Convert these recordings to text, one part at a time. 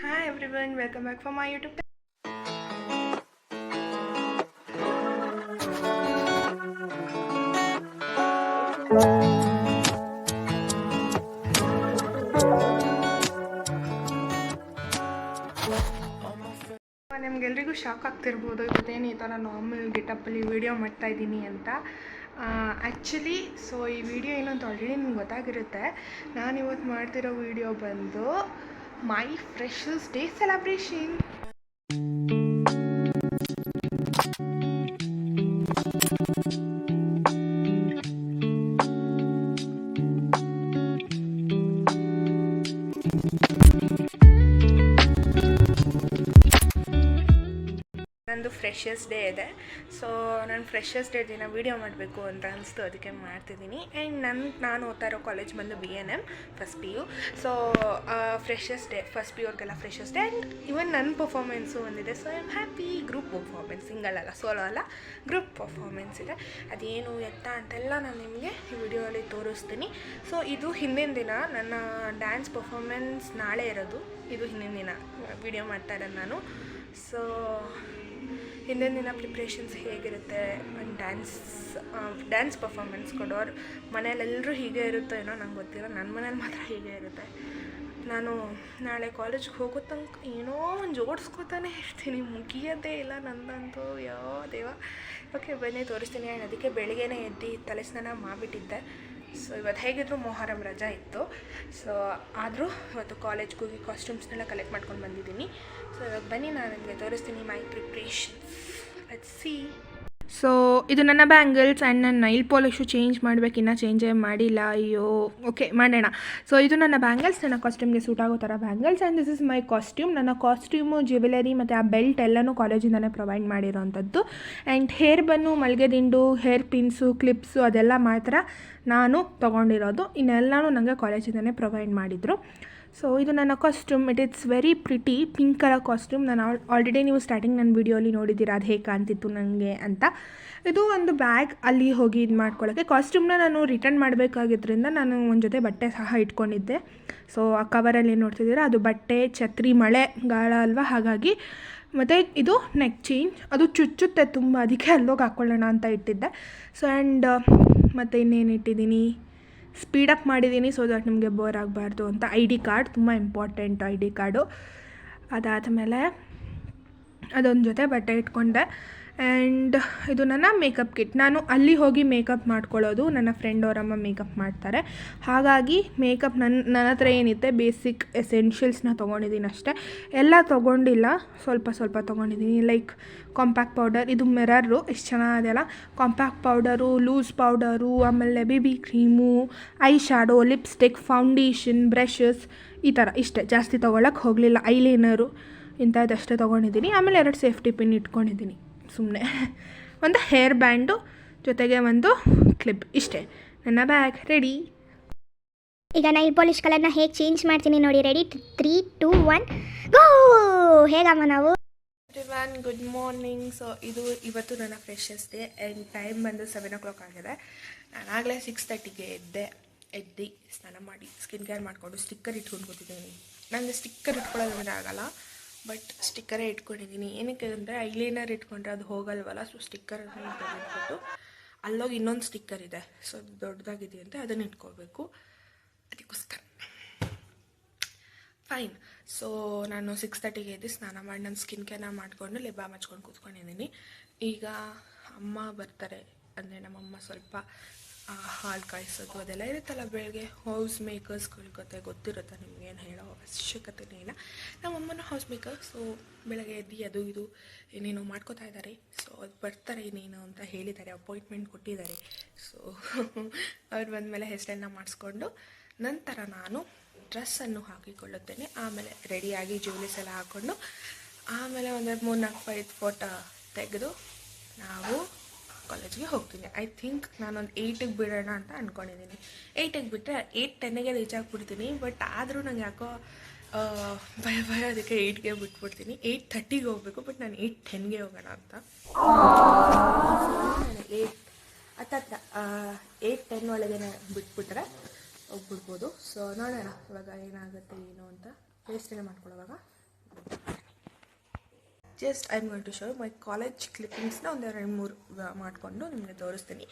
Hi everyone, welcome back for my YouTube channel. ನಿಮ್ಗೆಲ್ರಿಗೂ shock ಆಗ್ತಿರ್ಬೋದು ಇವತ್ತೇನು ಈ ಥರ ನಾರ್ಮಲ್ ಗೆಟಪ್ಪಲ್ಲಿ ವೀಡಿಯೋ ಮಾಡ್ತಾಯಿದ್ದೀನಿ ಅಂತ. ಆ್ಯಕ್ಚುಲಿ ಈ ವಿಡಿಯೋ ಏನು ಅಂತ ಆಲ್ರೆಡಿ ನಿಮ್ಗೆ ಗೊತ್ತಾಗಿರುತ್ತೆ. ನಾನು ಇವತ್ತು ಮಾಡ್ತಿರೋ ವಿಡಿಯೋ ಬಂದು ಮೈ ಫ್ರೆಶರ್ಸ್ ಡೇ ಸೆಲೆಬ್ರೇಷನ್. ನಂದು ಫ್ರೆಶರ್ಸ್ ಡೇ ಇದೆ. ನಾನು ಫ್ರೆಶರ್ಸ್ ಡೇ ದಿನ ವೀಡಿಯೋ ಮಾಡಬೇಕು ಅಂತ ಅನಿಸ್ತು, ಅದಕ್ಕೆ ಮಾಡ್ತಿದ್ದೀನಿ. ಆ್ಯಂಡ್ ನಾನು ಓದ್ತಾ ಇರೋ ಕಾಲೇಜ್ ಬಂದು BNM first PU. Freshers day first PU ಅವ್ರಿಗೆಲ್ಲ ಫ್ರೆಶರ್ಸ್ ಡೇ. ಆ್ಯಂಡ್ ಇವನ್ ನನ್ನ ಪರ್ಫಾರ್ಮೆನ್ಸು ಒಂದಿದೆ. I am happy. Group performance, single ಅಲ್ಲ, ಸೋಲೋ ಅಲ್ಲ, ಗ್ರೂಪ್ ಪರ್ಫಾರ್ಮೆನ್ಸ್ ಇದೆ. ಅದೇನು ಎತ್ತ ಅಂತೆಲ್ಲ ನಾನು ನಿಮಗೆ ಈ ವಿಡಿಯೋಲಿ ತೋರಿಸ್ತೀನಿ. ಇದು ಹಿಂದಿನ ದಿನ, ನನ್ನ ಡ್ಯಾನ್ಸ್ ಪರ್ಫಾರ್ಮೆನ್ಸ್ ನಾಳೆ ಇರೋದು. ಇದು ಹಿಂದಿನ ದಿನ ವಿಡಿಯೋ ಮಾಡ್ತಾ ಇರೋದು ನಾನು. ಹಿಂದಿನ ದಿನ ಪ್ರಿಪ್ರೇಷನ್ಸ್ ಹೇಗಿರುತ್ತೆ, ಡ್ಯಾನ್ಸ್ ಪರ್ಫಾರ್ಮೆನ್ಸ್ ಕೊಡೋರು ಮನೇಲೆಲ್ಲರೂ ಹೀಗೆ ಇರುತ್ತೋ ಏನೋ ನಂಗೆ ಗೊತ್ತಿಲ್ಲ, ನನ್ನ ಮನೇಲಿ ಮಾತ್ರ ಹೀಗೆ ಇರುತ್ತೆ. ನಾನು ನಾಳೆ ಕಾಲೇಜ್ಗೆ ಹೋಗೋ ತನಕ ಏನೋ ಒಂದು ಜೋಡಿಸ್ಕೊತಾನೆ ಇರ್ತೀನಿ, ಮುಗಿಯೋದೇ ಇಲ್ಲ ನಂದಂತೂ. ಯಾವ ದೇವ. ಓಕೆ, ಬನ್ನಿ ತೋರಿಸ್ತೀನಿ. ಆ್ಯಂಡ್ ಅದಕ್ಕೆ ಬೆಳಿಗ್ಗೆನೇ ಎದ್ದು ತಲೆ ಸ್ನಾನ ಮಾಡಿಬಿಟ್ಟಿದ್ದೆ. ಇವತ್ತು ಹೇಗಿದ್ರು ಮೊಹರಂ ರಜಾ ಇತ್ತು. ಆದರೂ ಇವತ್ತು ಕಾಲೇಜ್ಗೆ ಹೋಗಿ ಕಾಸ್ಟ್ಯೂಮ್ಸ್ನೆಲ್ಲ ಕಲೆಕ್ಟ್ ಮಾಡ್ಕೊಂಡು ಬಂದಿದ್ದೀನಿ. ಇವಾಗ ಬನ್ನಿ ನಾನು ನಿಮಗೆ ತೋರಿಸ್ತೀನಿ ಮೈ ಪ್ರಿಪ್ರೇಷನ್ಸ್. Let's see. ಇದು ನನ್ನ ಬ್ಯಾಂಗಲ್ಸ್ ಆ್ಯಂಡ್ ನನ್ನ ನೈಲ್ ಪಾಲಿಶು ಚೇಂಜ್ ಮಾಡಬೇಕು, ಇನ್ನೂ ಚೇಂಜೇ ಮಾಡಿಲ್ಲ. ಅಯ್ಯೋ, ಓಕೆ ಮಾಡೋಣ. ಇದು ನನ್ನ ಬ್ಯಾಂಗಲ್ಸ್, ನನ್ನ ಕಾಸ್ಟ್ಯೂಮ್ಗೆ ಸೂಟ್ ಆಗೋ ಥರ bangles. And this is my costume. ನನ್ನ ಕಾಸ್ಟ್ಯೂಮು, ಜ್ಯುವೆಲರಿ ಮತ್ತು ಆ ಬೆಲ್ಟ್ ಎಲ್ಲನೂ ಕಾಲೇಜಿಂದನೇ ಪ್ರೊವೈಡ್ ಮಾಡಿರೋವಂಥದ್ದು. ಆ್ಯಂಡ್ ಹೇರ್ ಬನ್ನು, ಮಲ್ಗೆ ದಿಂಡು, ಹೇರ್ ಪಿನ್ಸು, ಕ್ಲಿಪ್ಸು ಅದೆಲ್ಲ ಮಾತ್ರ ನಾನು ತೊಗೊಂಡಿರೋದು. ಇನ್ನೆಲ್ಲನೂ ನನಗೆ ಕಾಲೇಜಿಂದನೇ ಪ್ರೊವೈಡ್ ಮಾಡಿದರು. ಇದು ನನ್ನ costume. It's very pretty pink colour costume. ನಾನು ಆಲ್ರೆಡಿ ನೀವು ಸ್ಟಾರ್ಟಿಂಗ್ ನನ್ನ ವೀಡಿಯೋಲಿ ನೋಡಿದ್ದೀರಾ ಅದು ಹೇಗೆ ಕಾಣ್ತಿತ್ತು ನನಗೆ ಅಂತ. ಇದು ಒಂದು ಬ್ಯಾಗ್, ಅಲ್ಲಿ ಹೋಗಿ ಇದು ಮಾಡ್ಕೊಳ್ಳೋಕ್ಕೆ. ಕಾಸ್ಟ್ಯೂಮ್ನ ನಾನು ರಿಟರ್ನ್ ಮಾಡಬೇಕಾಗಿದ್ದರಿಂದ ನಾನು ಒಂದು ಜೊತೆ ಬಟ್ಟೆ ಸಹ ಇಟ್ಕೊಂಡಿದ್ದೆ. ಆ ಕವರಲ್ಲಿ ಏನು ನೋಡ್ತಿದ್ದೀರಾ ಅದು ಬಟ್ಟೆ, ಛತ್ರಿ, ಮಳೆ ಗಾಳ ಅಲ್ವಾ, ಹಾಗಾಗಿ. ಮತ್ತು ಇದು ನೆಕ್ ಚೇಂಜ್, ಅದು ಚುಚ್ಚುತ್ತೆ ತುಂಬ, ಅದಕ್ಕೆ ಅಲ್ಲೋಗಿ ಹಾಕ್ಕೊಳ್ಳೋಣ ಅಂತ ಇಟ್ಟಿದ್ದೆ. ಆ್ಯಂಡ್ ಮತ್ತು ಇನ್ನೇನು ಇಟ್ಟಿದ್ದೀನಿ, ಸ್ಪೀಡಪ್ ಮಾಡಿದ್ದೀನಿ ದಟ್ ನಿಮಗೆ ಬೋರ್ ಆಗಬಾರ್ದು ಅಂತ. ID ಕಾರ್ಡ್ ತುಂಬ ಇಂಪಾರ್ಟೆಂಟ್, ID ಕಾರ್ಡು. ಅದಾದಮೇಲೆ ಅದೊಂದು ಜೊತೆ ಬಟ್ಟೆ ಇಟ್ಕೊಂಡೆ. ಆ್ಯಂಡ್ ಇದು ನನ್ನ ಮೇಕಪ್ ಕಿಟ್. ನಾನು ಅಲ್ಲಿ ಹೋಗಿ ಮೇಕಪ್ ಮಾಡ್ಕೊಳ್ಳೋದು, ನನ್ನ ಫ್ರೆಂಡ್ ಅವರಮ್ಮ ಮೇಕಪ್ ಮಾಡ್ತಾರೆ. ಹಾಗಾಗಿ ಮೇಕಪ್ ನನ್ನ ಹತ್ರ ಏನಿದೆ ಬೇಸಿಕ್ ಎಸೆನ್ಷಿಯಲ್ಸ್ನ ತೊಗೊಂಡಿದ್ದೀನಿ ಅಷ್ಟೇ, ಎಲ್ಲ ತೊಗೊಂಡಿಲ್ಲ, ಸ್ವಲ್ಪ ತೊಗೊಂಡಿದ್ದೀನಿ. ಲೈಕ್ ಕಾಂಪ್ಯಾಕ್ಟ್ ಪೌಡರ್, ಇದು ಮಿರರು ಎಷ್ಟು ಚೆನ್ನಾಗಿದೆಯಲ್ಲ, ಕಾಂಪ್ಯಾಕ್ಟ್ ಪೌಡರು, ಲೂಸ್ ಪೌಡರು, ಆಮೇಲೆ BB cream, I shadow, lipstick, foundation, brushes, ಈ ಥರ ಇಷ್ಟೇ, ಜಾಸ್ತಿ ತೊಗೊಳಕ್ಕೆ ಹೋಗಲಿಲ್ಲ. ಐಲೈನರು ಇಂಥದ್ದಷ್ಟೇ ತೊಗೊಂಡಿದ್ದೀನಿ. ಆಮೇಲೆ 2 ಸೇಫ್ಟಿ ಪಿನ್ ಇಟ್ಕೊಂಡಿದ್ದೀನಿ ಸುಮ್ಮನೆ. ಒಂದು ಹೇರ್ ಬ್ಯಾಂಡು ಜೊತೆಗೆ ಒಂದು ಕ್ಲಿಪ್, ಇಷ್ಟೇ ನನ್ನ ಬ್ಯಾಗ್ ರೆಡಿ. ಈಗ ನೈಲ್ ಪಾಲಿಶ್ ಕಲರ್ನ ಹೇಗೆ ಚೇಂಜ್ ಮಾಡ್ತೀನಿ ನೋಡಿ. ರೆಡಿ, 3, 2, 1 ಗೋ. ಹೇಗಮ್ಮ ನಾವು ಗುಡ್ ಮಾರ್ನಿಂಗ್. ಇವತ್ತು ನನ್ನ ಫ್ರೆಶರ್ಸ್ ಡೇ. ಆ್ಯಂಡ್ ಟೈಮ್ ಬಂದು 7 o'clock ಆಗಿದೆ. ನಾನಾಗಲೇ 6:30ಗೆ ಎದ್ದು ಸ್ನಾನ ಮಾಡಿ ಸ್ಕಿನ್ ಕೇರ್ ಮಾಡಿಕೊಂಡು ಸ್ಟಿಕ್ಕರ್ ಇಟ್ಕೊಂಡು ಕೂತಿದ್ದೀನಿ. ನನಗೆ ಸ್ಟಿಕ್ಕರ್ ಇಟ್ಕೊಳ್ಳೋದಂದರೆ ಆಗಲ್ಲ, ಬಟ್ ಸ್ಟಿಕ್ಕರೇ ಇಟ್ಕೊಂಡಿದ್ದೀನಿ. ಏನಕ್ಕೆ ಅಂದರೆ ಐಲೈನರ್ ಇಟ್ಕೊಂಡ್ರೆ ಅದು ಹೋಗಲ್ವಲ್ಲ. ಸ್ಟಿಕ್ಕರನ್ನು ತೆಗೆದುಬಿಟ್ಟು ಅಲ್ಲೋಗಿ ಇನ್ನೊಂದು ಸ್ಟಿಕ್ಕರ್ ಇದೆ, ದೊಡ್ಡದಾಗಿದೆಯಂತೆ, ಅದನ್ನು ಇಟ್ಕೋಬೇಕು. ಅದಕ್ಕೋಸ್ಕರ ಫೈನ್. ನಾನು 6:30ಗೆ ಎದ್ದು ಸ್ನಾನ ಮಾಡಿ ನನ್ನ ಸ್ಕಿನ್ ಕೇರ್ನ ಮಾಡಿಕೊಂಡು ಲಿಪ್ ಬಾಮ್ ಹಚ್ಕೊಂಡು ಕೂತ್ಕೊಂಡಿದ್ದೀನಿ. ಈಗ ಅಮ್ಮ ಬರ್ತಾರೆ, ಅಂದರೆ ನಮ್ಮಮ್ಮ ಸ್ವಲ್ಪ ಹಾಲು ಕಾಯಿಸೋದು ಅದೆಲ್ಲ ಇರುತ್ತಲ್ಲ ಬೆಳಗ್ಗೆ. ಹೌಸ್ ಮೇಕರ್ಸ್ಗಳ ಕತೆ ಗೊತ್ತಿರುತ್ತೆ ನಿಮ್ಗೆ, ಏನು ಹೇಳೋ ಅವಶ್ಯಕತೆನೇ ಇಲ್ಲ. ನಮ್ಮಮ್ಮನ ಹೌಸ್ ಮೇಕರ್. ಬೆಳಗ್ಗೆ ಎದ್ದು ಅದು ಇದು ಏನೇನೋ ಮಾಡ್ಕೋತಾ ಇದ್ದಾರೆ. ಅದು ಬರ್ತಾರೆ ಇನ್ನೇನು ಅಂತ ಹೇಳಿದ್ದಾರೆ, ಅಪಾಯಿಂಟ್ಮೆಂಟ್ ಕೊಟ್ಟಿದ್ದಾರೆ. ಅವ್ರು ಬಂದಮೇಲೆ ಹೇರ್ ಸ್ಟೈಲ್ನ ಮಾಡಿಸ್ಕೊಂಡು ನಂತರ ನಾನು ಡ್ರೆಸ್ಸನ್ನು ಹಾಕಿಕೊಳ್ಳುತ್ತೇನೆ. ಆಮೇಲೆ ರೆಡಿಯಾಗಿ ಜ್ಯುವೆಲರೀಸ್ ಎಲ್ಲ ಹಾಕ್ಕೊಂಡು ಆಮೇಲೆ ಒಂದು 3-4-5 ಫೋಟೋ ತೆಗೆದು ನಾವು ಕಾಲೇಜ್ಗೆ ಹೋಗ್ತೀನಿ. ಐ ಥಿಂಕ್ ನಾನೊಂದು 8ಗೆ ಬಿಡೋಣ ಅಂತ ಅಂದ್ಕೊಂಡಿದ್ದೀನಿ. 8ಗೆ ಬಿಟ್ಟರೆ 8:10ಗೆ ರೀಚ್ ಆಗಿಬಿಡ್ತೀನಿ. ಬಟ್ ಆದರೂ ನಂಗೆ ಯಾಕೋ ಭಯ, ಅದಕ್ಕೆ 8ಗೆ ಬಿಟ್ಬಿಡ್ತೀನಿ. 8:30ಗೆ ಹೋಗಬೇಕು, ಬಟ್ ನಾನು 8:10ಗೆ ಹೋಗೋಣ ಅಂತ. 8:10 ಒಳಗೆ ಬಿಟ್ಬಿಟ್ರೆ ಹೋಗ್ಬಿಡ್ಬೋದು. ನೋಡೋಣ ಇವಾಗ ಏನಾಗುತ್ತೆ ಏನು ಅಂತ. ವೇಸ್ಟೇನೆ ಮಾಡ್ಕೊಳ್ಳೋವಾಗ just I am going to show my college ಕ್ಲಿಪ್ಪಿಂಗ್ಸ್ನ ಒಂದು 2-3 ಮಾಡಿಕೊಂಡು ನಿಮಗೆ ತೋರಿಸ್ತೀನಿ.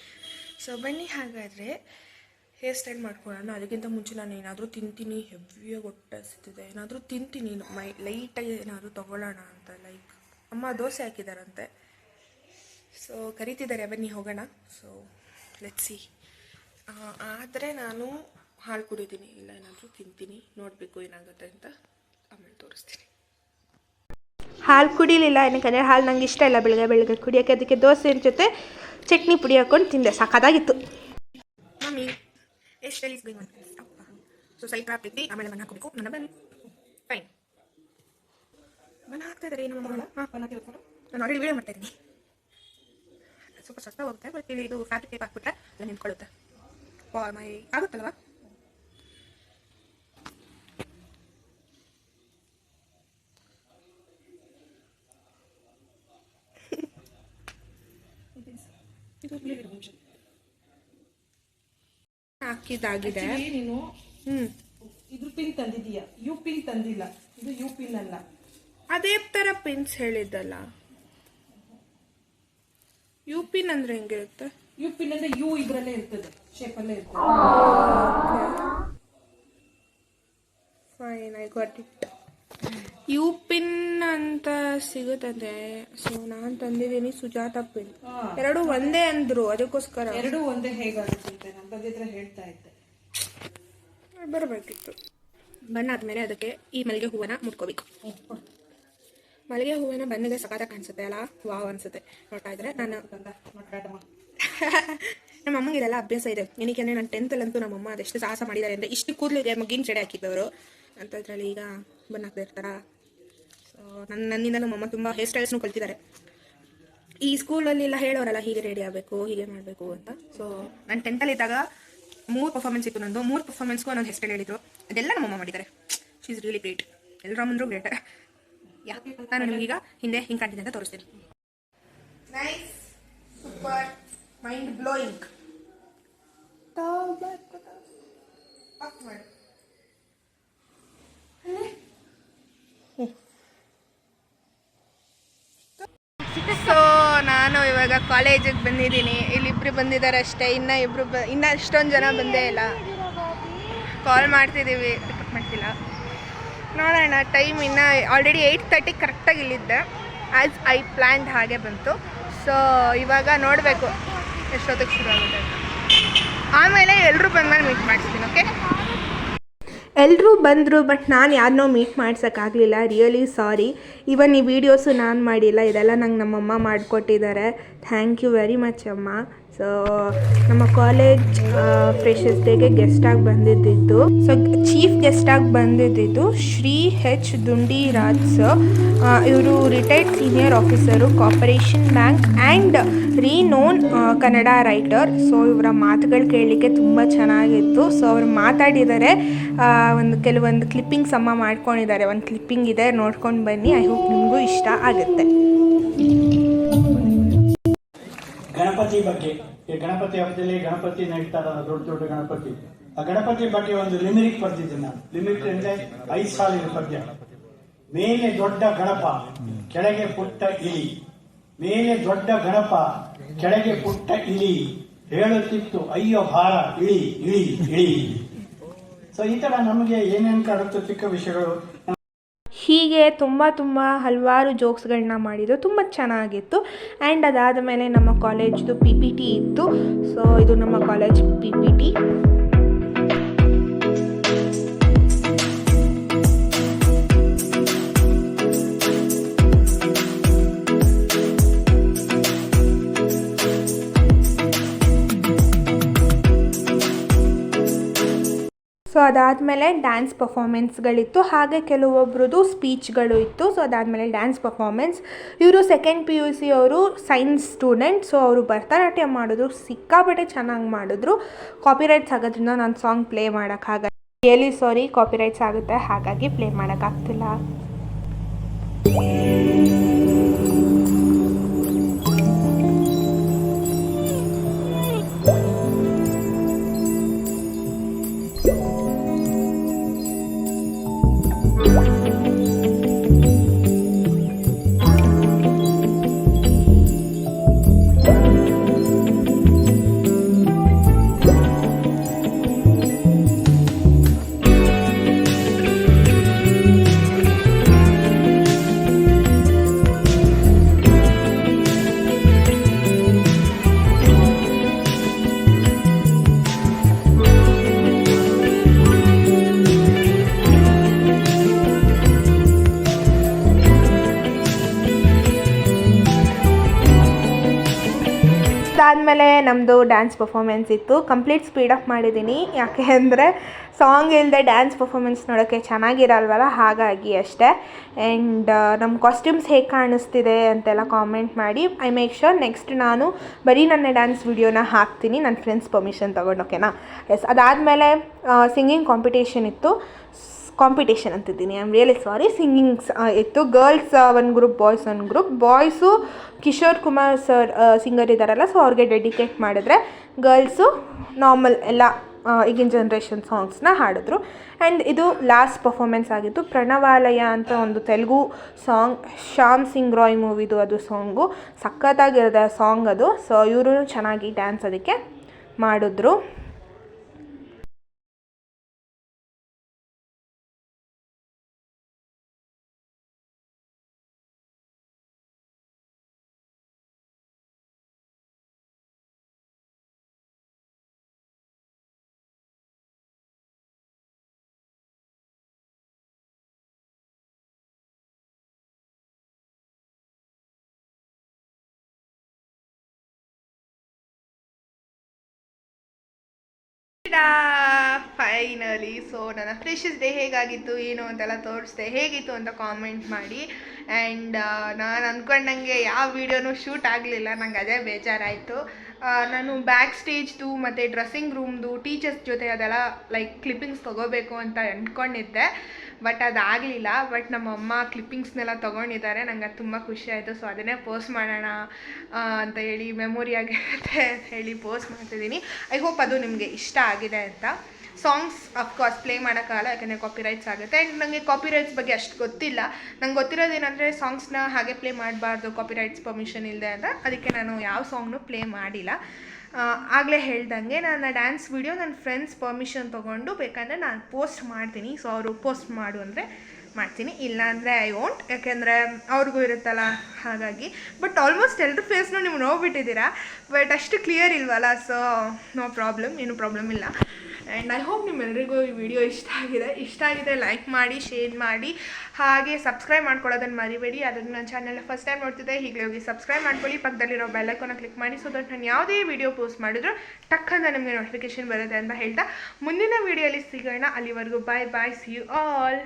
ಸೊ ಬನ್ನಿ ಹಾಗಾದರೆ ಹೇರ್ ಸ್ಟೈಲ್ ಮಾಡ್ಕೊಳ್ಳೋಣ. ಅದಕ್ಕಿಂತ ಮುಂಚೆ ನಾನು ಏನಾದರೂ ತಿಂತೀನಿ, ಹೆವಿಯಾಗಿ ಹೊಟ್ಟೆ ಹಸಿತಿದೆ, ಏನಾದರೂ ತಿಂತೀನಿ, ಲೈಟಾಗಿ ಏನಾದರೂ ತೊಗೊಳ್ಳೋಣ ಅಂತ. ಲೈಕ್ ಅಮ್ಮ ದೋಸೆ ಹಾಕಿದಾರಂತೆ, ಸೊ ಕರಿತಿದ್ದಾರೆ, ಬನ್ನಿ ಹೋಗೋಣ. So let's see. ಆದರೆ ನಾನು ಹಾಲು ಕುಡಿತೀನಿ, ಇಲ್ಲ ಏನಾದರೂ ತಿಂತೀನಿ, ನೋಡಬೇಕು ಏನಾಗುತ್ತೆ ಅಂತ, ಆಮೇಲೆ ತೋರಿಸ್ತೀನಿ. ಹಾಲು ಕುಡಿಲಿಲ್ಲ, ಏನಕ್ಕಂದರೆ ಹಾಲು ನಂಗೆ ಇಷ್ಟ ಇಲ್ಲ ಬೆಳಗ್ಗೆ ಕುಡಿಯೋಕ್ಕೆ. ಅದಕ್ಕೆ ದೋಸೆ ಜೊತೆ ಚಟ್ನಿ ಪುಡಿ ಹಾಕ್ಕೊಂಡು ತಿಂದೆ, ಸಾಕಾಗಿತ್ತು. ಮಮ್ಮಿ ಎಷ್ಟು ಸೊ ಸ್ವಲ್ಪ ಹಾಕ್ತಿದ್ವಿ, ಆಮೇಲೆ ಮನೆ ಹಾಕಬೇಕು. ನನ್ನ ಬನ್ನಿ ಫೈನ್ ಮನೆ ಹಾಕ್ತಾ ಇದ್ದಾರೆ. ಏನು ಮಾಡೋಣ? ನಾನು ಆಲ್ರೆಡಿ ವೀಡಿಯೋ ಮಾಡ್ತಾ ಇದ್ದೀನಿ. ಸ್ವಲ್ಪ ಸ್ವಲ್ಪ ಹೋಗುತ್ತೆ, ಬಟ್ ಇದು ಫ್ಯಾಬ್ರಿಕ್ ಟೇಪ್ ಹಾಕ್ಬಿಟ್ರೆ ಎಲ್ಲ ನಿಂತ್ಕೊಳ್ಳುತ್ತೆ. ಮೈ ಆಗುತ್ತಲ್ವಾ? ಹಾಕಿದಾಗಿದೆ. ನೀನು ಇದ್ರ ಪಿನ್ ತಂದಿದೀಯಾ, ಯು ಪಿನ್ ತಂದಿಲ್ಲ. ಇದು ಯು ಪಿನ್ ಅಲ್ಲ, ಅದೇ ತರ ಪಿನ್ಸ್ ಹೇಳಿದ್ದಲ್ಲ. ಯು ಪಿನ್ ಅಂದ್ರೆ ಹೆಂಗಿರುತ್ತೆ? ಯು ಪಿನ್ ಅಂದ್ರೆ ಯು ಇದ್ರಲ್ಲೇ ಇರ್ತದೆ, ಶೇಪ್ ಅಲ್ಲೇ ಇರ್ತದೆ. Fine, I got it. U pin ಅಂತ ಸಿಗುತ್ತದೆ. ಸೊ ನಾನು ತಂದಿದ್ದೀನಿ ಸುಜಾತ ಪಿನ್. ಎರಡು ಒಂದೇ ಅಂದ್ರು, ಅದಕ್ಕೋಸ್ಕರ. ಎರಡು ಒಂದೇ ಹೇಗಾಗುತ್ತೆ? ನಾನು ಬಂದಿದ್ರೆ ಹೇಳ್ತಾ ಇದ್ದೆ. ಬರಬೇಕಿತ್ತು. ಬನ್ನಾದ್ಮೇಲೆ ಅದಕ್ಕೆ ಈ ಮಲ್ಲಿಗೆ ಹೂವನ್ನ ಮುಟ್ಕೋಬೇಕು. ಮಲ್ಲಿಗೆ ಹೂವಿನ ಬಣ್ಣಿಗೆ ಸಕಾತ ಕಾಣಿಸುತ್ತೆ ಅಲ್ಲ, ವಾವ್ ಅನ್ಸುತ್ತೆ ನೋಡ್ತಾ ಇದ್ರೆ. ನಮ್ಮ ಅಮ್ಮಂಗೆ ಇದೆಲ್ಲ ಅಭ್ಯಾಸ ಇದೆ. ಏನಕ್ಕೆ ಅಂದರೆ ನಾನು 10th ಅಂತೂ ನಮ್ಮಮ್ಮ ಅದೆಷ್ಟು ಸಾಹಸ ಮಾಡಿದ್ದಾರೆ ಅಂದರೆ, ಇಷ್ಟು ಕೂದಲಿಗೆ ಮಗ್ಗಿನ ಜಡೆ ಹಾಕಿದ್ದವರು ಅಂಥದ್ರಲ್ಲಿ ಈಗ ಬಣ್ಣ ಹಾಕ್ತಾ ಇರ್ತಾರ. ಸೊ ನನ್ನಿಂದ ನಮ್ಮಮ್ಮ ತುಂಬ ಹೇರ್ ಸ್ಟೈಲ್ಸ್ನು ಕಲ್ತಿದ್ದಾರೆ. ಈ ಸ್ಕೂಲಲ್ಲಿ ಎಲ್ಲ ಹೇಳೋರಲ್ಲ, ಹೀಗೆ ರೆಡಿ ಆಗಬೇಕು, ಹೀಗೆ ಮಾಡಬೇಕು ಅಂತ. ಸೊ ನಾನು 10th ಇದ್ದಾಗ 3 ಪರ್ಫಾರ್ಮೆನ್ಸ್ ಇತ್ತು ನಂದು. 3 ಪರ್ಫಾರ್ಮೆನ್ಸ್ಗೂ ಒಂದೊಂದು ಹೇರ್ ಸ್ಟೈಲ್ ಹೇಳಿದ್ರು. ಅದೆಲ್ಲ ನಮ್ಮಮ್ಮ ಮಾಡಿದ್ದಾರೆ. She is really great. ಎಲ್ಲರ ಮುಂದ್ರು ಗ್ರೇಟ್. ಯಾಕೆ ನಾನು ನಿಮಗೀಗ ಹಿಂದೆ ಹಿಂಗೆ ಕಾಣ್ತಿದ್ದೆ ಅಂತ ತೋರಿಸ್ತೀನಿ. Nice, super, mind blowing. So ನಾನು ಇವಾಗ ಕಾಲೇಜಿಗೆ ಬಂದಿದ್ದೀನಿ. ಇಲ್ಲಿಬ್ರು ಬಂದಿದ್ದಾರೆ ಅಷ್ಟೇ, ಇನ್ನು ಅಷ್ಟೊಂದು ಜನ ಬಂದೇ ಇಲ್ಲ. ಕಾಲ್ ಮಾಡ್ತಿದ್ದೀವಿ, ಪಿಕಪ್ ಮಾಡ್ತಿಲ್ಲ. ನೋಡೋಣ, ಟೈಮ್ ಇನ್ನು ಆಲ್ರೆಡಿ 8:30 ಕರೆಕ್ಟಾಗಿ ಇಲ್ಲಿದ್ದೆ. ಆ್ಯಸ್ ಐ ಪ್ಲ್ಯಾನ್ಡ್ ಹಾಗೆ ಬಂತು. ಸೊ ಇವಾಗ ನೋಡಬೇಕು ಎಷ್ಟೊತ್ತಿಗೆ ಶುರು ಆಗುತ್ತೆ ಅಂತ. ಆಮೇಲೆ ಎಲ್ಲರೂ ಬಂದ್ಮೇಲೆ ಮೀಟ್ ಮಾಡಿಸ್ತೀನಿ. ಓಕೆ, ಎಲ್ಲರೂ ಬಂದರು, ಬಟ್ ನಾನು ಯಾರನ್ನೋ ಮೀಟ್ ಮಾಡ್ಸೋಕ್ಕಾಗಲಿಲ್ಲ. Really sorry. ಇವನ್ ಈ ವಿಡಿಯೋಸು ನಾನು ಮಾಡಿಲ್ಲ, ಇದೆಲ್ಲ ನಂಗೆ ನಮ್ಮಮ್ಮ ಮಾಡಿಕೊಟ್ಟಿದ್ದಾರೆ. ಥ್ಯಾಂಕ್ ಯು ವೆರಿ ಮಚ್ ಅಮ್ಮ. ಸೊ ನಮ್ಮ ಕಾಲೇಜ್ ಫ್ರೆಶರ್ಸ್ ಡೇಗೆ ಗೆಸ್ಟಾಗಿ ಬಂದಿದ್ದು, ಸೊ ಚೀಫ್ ಗೆಸ್ಟಾಗಿ ಬಂದಿದ್ದು ಶ್ರೀ H. ದುಂಡಿರಾಜ್ ಸರ್. ಇವರು retired senior officer, corporation bank and renowned Kannada writer. So ಇವರ ಮಾತುಗಳು ಕೇಳಲಿಕ್ಕೆ ತುಂಬ ಚೆನ್ನಾಗಿತ್ತು. ಸೊ ಅವರು ಮಾತಾಡಿದ್ದಾರೆ, ಕೆಲವೊಂದು ಕ್ಲಿಪ್ಪಿಂಗ್ಸ್ ಅಮ್ಮ ಮಾಡ್ಕೊಂಡಿದ್ದಾರೆ. ಒಂದು ಕ್ಲಿಪ್ಪಿಂಗ್ ಇದೆ, ನೋಡ್ಕೊಂಡು ಬನ್ನಿ. ಐ ಹೋಪ್ ನಿಮಗೂ ಇಷ್ಟ ಆಗುತ್ತೆ. ಗಣಪತಿ ಬಗ್ಗೆ, ಈ ಗಣಪತಿ ಹಬ್ಬದಲ್ಲಿ ಗಣಪತಿ ನಡೀತಾರಲ್ಲ, ದೊಡ್ಡ ದೊಡ್ಡ ಗಣಪತಿ. ಆ ಗಣಪತಿ ಬಗ್ಗೆ ಒಂದು ಲಿಮಿರಿಕ್ ಬರ್ತಿದ್ದೆ ನಾನು. ಲಿಮಿರಿಕ್ ಅಂದ್ರೆ 5 ಸಾಲಿನ ಪದ್ಯ. ಮೇಲೆ ದೊಡ್ಡ ಗಣಪ, ಕೆಳಗೆ ಪುಟ್ಟ ಇಲಿ. ಮೇಲೆ ದೊಡ್ಡ ಗಣಪ, ಕೆಳಗೆ ಪುಟ್ಟ ಇಲಿ. ಹೇಳುತ್ತಿತ್ತು ಅಯ್ಯೋ ಭಾರ, ಇಳಿ ಇಳಿ ಇಳಿ. ಸೊ ಈ ತರ ನಮಗೆ ಏನೇನು ಕಾಡುತ್ತೋ ಚಿಕ್ಕ ವಿಷಯಗಳು. ಹೀಗೆ ತುಂಬ ಹಲವಾರು ಜೋಕ್ಸ್ಗಳನ್ನ ಮಾಡಿದ್ದು, ತುಂಬ ಚೆನ್ನಾಗಿತ್ತು. ಆ್ಯಂಡ್ ಅದಾದ ಮೇಲೆ ನಮ್ಮ ಕಾಲೇಜ್ದು PPT ಇತ್ತು. ಸೊ ಇದು ನಮ್ಮ ಕಾಲೇಜ್ PPT. ಸೊ ಅದಾದಮೇಲೆ ಡ್ಯಾನ್ಸ್ ಪರ್ಫಾಮೆನ್ಸ್ಗಳಿತ್ತು, ಹಾಗೆ ಕೆಲವೊಬ್ರದ್ದು ಸ್ಪೀಚ್ಗಳು ಇತ್ತು. ಸೊ ಅದಾದಮೇಲೆ ಡ್ಯಾನ್ಸ್ ಪರ್ಫಾಮೆನ್ಸ್. ಇವರು 2nd PUC ಅವರು, ಸೈನ್ಸ್ ಸ್ಟೂಡೆಂಟ್. ಸೊ ಅವರು ಭರತನಾಟ್ಯ ಮಾಡಿದ್ರು, ಸಿಕ್ಕಾಪಟ್ಟೆ ಚೆನ್ನಾಗಿ ಮಾಡಿದ್ರು. ಕಾಪಿರೈಟ್ಸ್ ಆಗೋದ್ರಿಂದ ನಾನು ಸಾಂಗ್ ಪ್ಲೇ ಮಾಡೋಕ್ಕಾಗಲ್ಲ. ರಿಯಲಿ ಸಾರಿ, ಕಾಪಿರೈಟ್ಸ್ ಆಗುತ್ತೆ, ಹಾಗಾಗಿ ಪ್ಲೇ ಮಾಡೋಕ್ಕಾಗ್ತಿಲ್ಲ. ಅದಾದಮೇಲೆ ನಮ್ಮದು ಡ್ಯಾನ್ಸ್ ಪರ್ಫಾಮೆನ್ಸ್ ಇತ್ತು. ಕಂಪ್ಲೀಟ್ ಸ್ಪೀಡಪ್ ಮಾಡಿದ್ದೀನಿ, ಯಾಕೆ ಅಂದರೆ ಸಾಂಗ್ ಇಲ್ಲದೆ ಡ್ಯಾನ್ಸ್ ಪರ್ಫಾಮೆನ್ಸ್ ನೋಡೋಕ್ಕೆ ಚೆನ್ನಾಗಿರಲ್ವಲ್ಲ, ಹಾಗಾಗಿ ಅಷ್ಟೇ. ಆ್ಯಂಡ್ ನಮ್ಮ ಕಾಸ್ಟ್ಯೂಮ್ಸ್ ಹೇಗೆ ಕಾಣಿಸ್ತಿದೆ ಅಂತೆಲ್ಲ ಕಾಮೆಂಟ್ ಮಾಡಿ. ಐ ಮೇಕ್ ಶ್ಯೂರ್ ನೆಕ್ಸ್ಟ್ ನಾನು ಬರೀ ನನ್ನ ಡ್ಯಾನ್ಸ್ ವಿಡಿಯೋನ ಹಾಕ್ತೀನಿ ನನ್ನ ಫ್ರೆಂಡ್ಸ್ ಪರ್ಮಿಷನ್ ತೊಗೊಂಡು, ಓಕೆನಾ? ಎಸ್. ಅದಾದಮೇಲೆ ಸಿಂಗಿಂಗ್ ಕಾಂಪಿಟೇಷನ್ ಅಂತಿದ್ದೀನಿ, I am really sorry. Singings ಇತ್ತು. ಗರ್ಲ್ಸ್ ಒಂದು ಗ್ರೂಪ್, ಬಾಯ್ಸ್ ಒಂದು group. Boys Kishore Kumar sir singer ಇದ್ದಾರಲ್ಲ, ಸೊ ಅವ್ರಿಗೆ ಡೆಡಿಕೇಟ್ ಮಾಡಿದ್ರೆ, ಗರ್ಲ್ಸು ನಾರ್ಮಲ್ ಎಲ್ಲ ಈಗಿನ ಜನ್ರೇಷನ್ ಸಾಂಗ್ಸ್ನ ಹಾಡಿದ್ರು. ಆ್ಯಂಡ್ ಇದು ಲಾಸ್ಟ್ ಪರ್ಫಾಮೆನ್ಸ್ ಆಗಿತ್ತು. ಪ್ರಣವಾಲಯ ಅಂತ ಒಂದು ತೆಲುಗು ಸಾಂಗ್, ಶ್ಯಾಮ್ ಸಿಂಗ್ ರಾಯ್ ಮೂವಿದು ಅದು ಸಾಂಗು, ಸಖತ್ತಾಗಿರುತ್ತೆ ಸಾಂಗ್ ಅದು. ಸೊ ಇವರು ಚೆನ್ನಾಗಿ ಡ್ಯಾನ್ಸ್ ಅದಕ್ಕೆ ಮಾಡಿದ್ರು. ಫೈನಲಿ ಸೊ ನನ್ನ ಫ್ರೆಶಸ್ ಡೇ ಹೇಗಾಗಿತ್ತು ಏನು ಅಂತೆಲ್ಲ ತೋರಿಸ್ದೆ, ಹೇಗಿತ್ತು ಅಂತ ಕಾಮೆಂಟ್ ಮಾಡಿ. ಆ್ಯಂಡ್ ನಾನು ಅಂದ್ಕೊಂಡಂಗೆ ಯಾವ ವೀಡಿಯೋನೂ ಶೂಟ್ ಆಗಲಿಲ್ಲ, ನಂಗೆ ಅದೇ ಬೇಜಾರಾಯಿತು. ನಾನು ಬ್ಯಾಕ್ ಸ್ಟೇಜ್ದು ಮತ್ತು ಡ್ರೆಸ್ಸಿಂಗ್ ರೂಮ್ದು ಟೀಚರ್ಸ್ ಜೊತೆ ಅದೆಲ್ಲ ಲೈಕ್ ಕ್ಲಿಪ್ಪಿಂಗ್ಸ್ ತೊಗೋಬೇಕು ಅಂತ ಅಂದ್ಕೊಂಡಿದ್ದೆ, ಬಟ್ ಅದಾಗಲಿಲ್ಲ. ಬಟ್ ನಮ್ಮಮ್ಮ ಕ್ಲಿಪ್ಪಿಂಗ್ಸ್ನೆಲ್ಲ ತೊಗೊಂಡಿದ್ದಾರೆ, ನಂಗೆ ಅದು ತುಂಬ ಖುಷಿ ಆಯಿತು. ಸೊ ಅದನ್ನೇ ಪೋಸ್ಟ್ ಮಾಡೋಣ ಅಂತ ಹೇಳಿ, ಮೆಮೊರಿಯಾಗಿರುತ್ತೆ ಅಂತ ಹೇಳಿ ಪೋಸ್ಟ್ ಮಾಡ್ತಿದ್ದೀನಿ. ಐ ಹೋಪ್ ಅದು ನಿಮಗೆ ಇಷ್ಟ ಆಗಿದೆ ಅಂತ. ಸಾಂಗ್ಸ್ ಅಫ್ಕೋರ್ಸ್ ಪ್ಲೇ ಮಾಡೋಕ್ಕಾಗಲ್ಲ, ಯಾಕಂದರೆ ಕಾಪಿರೈಟ್ಸ್ ಆಗುತ್ತೆ. ಆ್ಯಂಡ್ ನನಗೆ ಕಾಪಿರೈಟ್ಸ್ ಬಗ್ಗೆ ಅಷ್ಟು ಗೊತ್ತಿಲ್ಲ. ನಂಗೆ ಗೊತ್ತಿರೋದೇನೆಂದರೆ ಸಾಂಗ್ಸ್ನ ಹಾಗೆ ಪ್ಲೇ ಮಾಡಬಾರ್ದು ಕಾಪಿರೈಟ್ಸ್ ಪರ್ಮಿಷನ್ ಇಲ್ಲದೆ ಅಂತ. ಅದಕ್ಕೆ ನಾನು ಯಾವ ಸಾಂಗ್ನೂ ಪ್ಲೇ ಮಾಡಿಲ್ಲ. ಆಗಲೇ ಹೇಳ್ದಂಗೆ ನನ್ನ ಡ್ಯಾನ್ಸ್ ವಿಡಿಯೋ ನನ್ನ ಫ್ರೆಂಡ್ಸ್ ಪರ್ಮಿಷನ್ ತೊಗೊಂಡು ಬೇಕಂದರೆ ನಾನು ಪೋಸ್ಟ್ ಮಾಡ್ತೀನಿ. ಸೊ ಅವರು ಪೋಸ್ಟ್ ಮಾಡು ಅಂದರೆ ಮಾಡ್ತೀನಿ, ಇಲ್ಲಾಂದರೆ ಐ ವೋಂಟ್, ಯಾಕೆಂದರೆ ಅವ್ರಿಗೂ ಇರುತ್ತಲ್ಲ ಹಾಗಾಗಿ. ಬಟ್ ಆಲ್ಮೋಸ್ಟ್ ಎಲ್ಲರ ಫೇಸ್ನು ನೀವು ನೋಡ್ಬಿಟ್ಟಿದ್ದೀರಾ, ಬಟ್ ಅಷ್ಟು ಕ್ಲಿಯರ್ ಇಲ್ವಲ್ಲ, ಸೊ ನೋ ಪ್ರಾಬ್ಲಮ್, ಏನೂ ಪ್ರಾಬ್ಲಮ್ ಇಲ್ಲ. ಆ್ಯಂಡ್ ಐ ಹೋಪ್ ನಿಮ್ಮೆಲ್ಲರಿಗೂ ಈ ವಿಡಿಯೋ ಇಷ್ಟ ಆಗಿದೆ ಲೈಕ್ ಮಾಡಿ, ಶೇರ್ ಮಾಡಿ, ಹಾಗೆ ಸಬ್ಸ್ಕ್ರೈಬ್ ಮಾಡ್ಕೊಳ್ಳೋದನ್ನು ಮರಿಬೇಡಿ. ಅದನ್ನು ನನ್ನ ಚಾನಲ್ನ ಫಸ್ಟ್ ಟೈಮ್ ನೋಡ್ತಿದ್ದೆ, ಈಗಲೇ ಹೋಗಿ ಸಬ್ಸ್ಕ್ರೈಬ್ ಮಾಡ್ಕೊಳ್ಳಿ, ಪಕ್ಕದಲ್ಲಿರೋ ಬೆಲ್ ಐಕಾನ್ನ ಕ್ಲಿಕ್ ಮಾಡಿ, ಸೊ ದಟ್ ನಾನು ಯಾವುದೇ ವಿಡಿಯೋ ಪೋಸ್ಟ್ ಮಾಡಿದ್ರು ಟಕ್ಕಂತ ನಿಮಗೆ ನೋಟಿಫಿಕೇಶನ್ ಬರುತ್ತೆ ಅಂತ ಹೇಳ್ತಾ ಮುಂದಿನ ವಿಡಿಯೋಲಿ ಸಿಗೋಣ. ಅಲ್ಲಿವರೆಗೂ ಬಾಯ್ ಬಾಯ್, ಸಿ ಯು ಆಲ್.